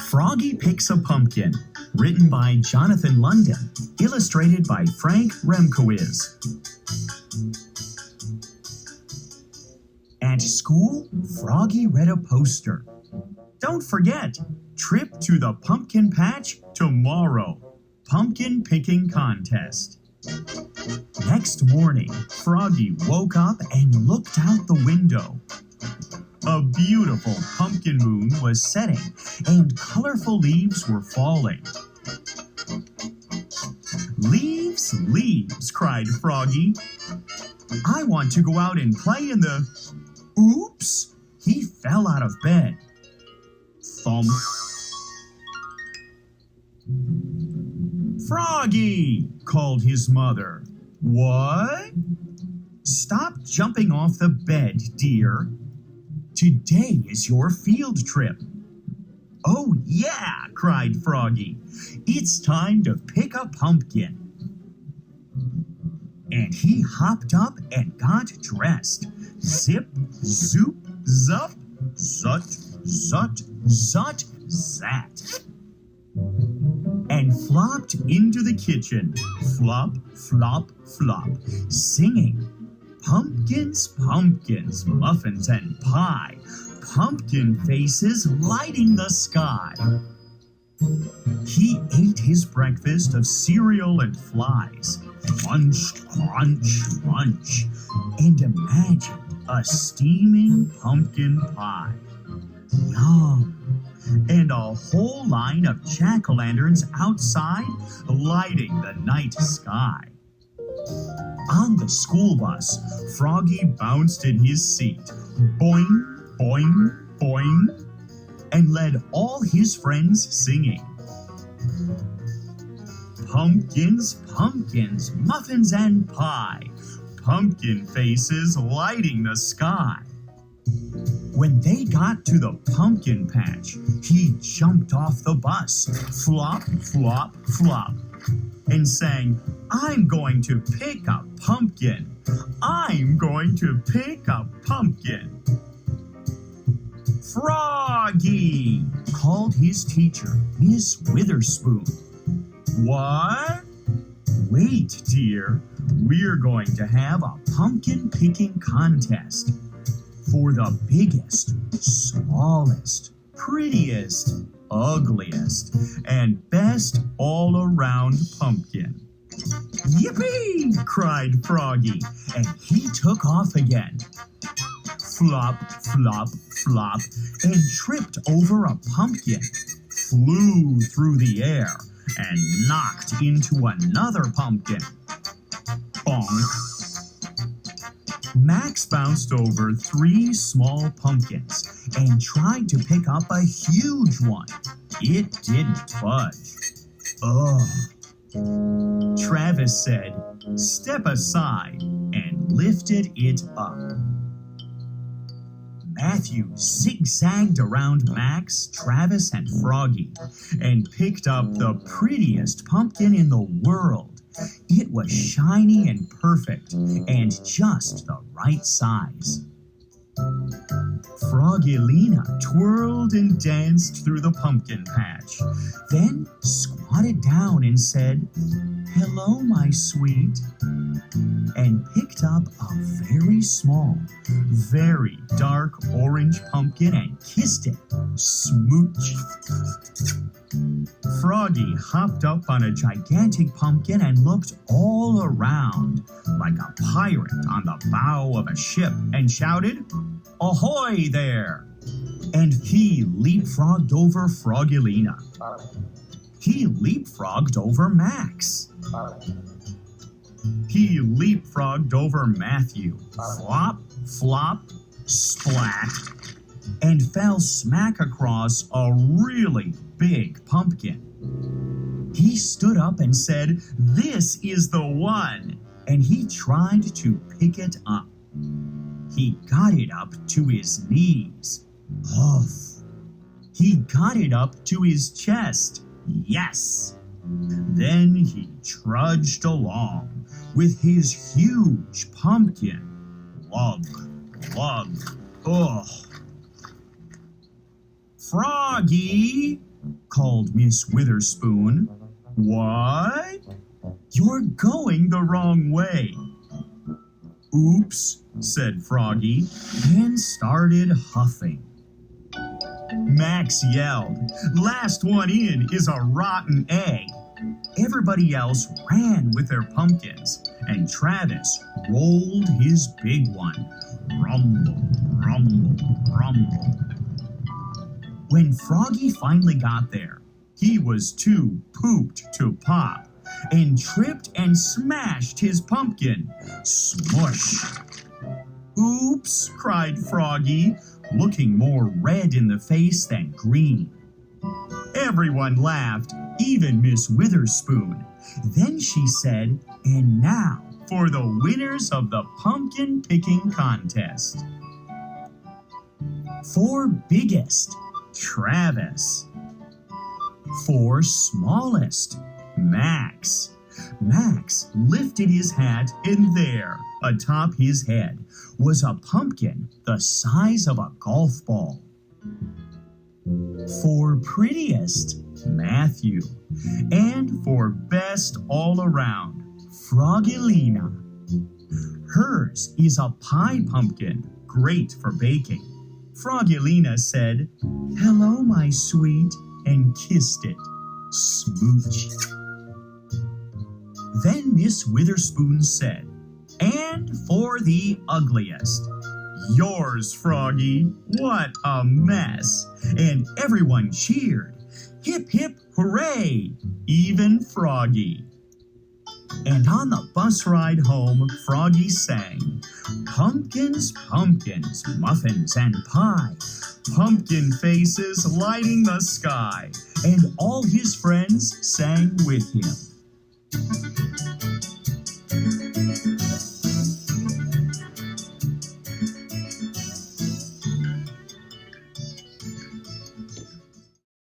Froggy Picks a Pumpkin, written by Jonathan London, illustrated by Remkiewicz. At school, Froggy read a poster. Don't forget, trip to the pumpkin patch tomorrow. Pumpkin picking contest. Next morning, Froggy woke up and looked out the window. A beautiful pumpkin moon was setting, and colorful leaves were falling. "Leaves, leaves," cried Froggy. "I want to go out and play in the..." Oops! He fell out of bed. Thump. "Froggy!" called his mother. "What?" "Stop jumping off the bed, dear. Today is your field trip." "Oh, yeah!" cried Froggy. "It's time to pick a pumpkin." And he hopped up and got dressed. Zip, zoop, zup, zut, zut, zut, zat. And flopped into the kitchen. Flop, flop, flop, singing. Pumpkins, pumpkins, muffins and pie, pumpkin faces lighting the sky. He ate his breakfast of cereal and flies, munch, crunch, munch, and imagined a steaming pumpkin pie. Yum! And a whole line of jack-o'-lanterns outside lighting the night sky. On the school bus, Froggy bounced in his seat, boing, boing, boing, and led all his friends singing. Pumpkins, pumpkins, muffins and pie, pumpkin faces lighting the sky. When they got to the pumpkin patch, he jumped off the bus, flop, flop, flop, and sang, "I'm going to pick a pumpkin. I'm going to pick a pumpkin." "Froggy!" called his teacher, Miss Witherspoon. "What?" "Wait, dear. We're going to have a pumpkin picking contest. For the biggest, smallest, prettiest, ugliest, and best all-around pumpkin." "Yippee!" cried Froggy, and he took off again. Flop, flop, flop, and tripped over a pumpkin, flew through the air, and knocked into another pumpkin. Bonk. Max bounced over 3 small pumpkins and tried to pick up a huge one. It didn't budge. Ugh. Travis said, "Step aside," and lifted it up. Matthew zigzagged around Max, Travis, and Froggy and picked up the prettiest pumpkin in the world. It was shiny and perfect, and just the right size. Froggy-Lena twirled and danced through the pumpkin patch, then squatted down and said, "Hello, my sweet," and picked up a very small, very dark orange pumpkin and kissed it. Smooch. Froggy hopped up on a gigantic pumpkin and looked all around like a pirate on the bow of a ship and shouted, "Ahoy there!" And he leapfrogged over Froggy-Lena. He leapfrogged over Max. He leapfrogged over Matthew. Flop, flop, splat, and fell smack across a really big pumpkin. He stood up and said, "This is the one," and he tried to pick it up. He got it up to his knees. Huff. He got it up to his chest. Yes. Then he trudged along with his huge pumpkin. Lug, lug, ugh. "Froggy!" called Miss Witherspoon. What? You're going the wrong way. Oops, said Froggy, and started huffing. Max yelled, "Last one in is a rotten egg." Everybody else ran with their pumpkins, and Travis rolled his big one. Rumble, rumble, rumble. When Froggy finally got there, he was too pooped to pop, and tripped and smashed his pumpkin. Smush! Oops, cried Froggy, looking more red in the face than green. Everyone laughed, even Miss Witherspoon. Then she said, "And now for the winners of the pumpkin picking contest." For biggest, Travis. For smallest, Max. Max lifted his hat, and there, atop his head, was a pumpkin the size of a golf ball. For prettiest, Matthew. And for best all around, Froggelina. Hers is a pie pumpkin, great for baking. Froggelina said, "Hello, my sweet," and kissed it. Smooch. Then Miss Witherspoon said, "And for the ugliest." Yours, Froggy. What a mess. And everyone cheered. Hip, hip, hooray. Even Froggy. And on the bus ride home, Froggy sang, "Pumpkins, pumpkins, muffins and pie, pumpkin faces lighting the sky." And all his friends sang with him.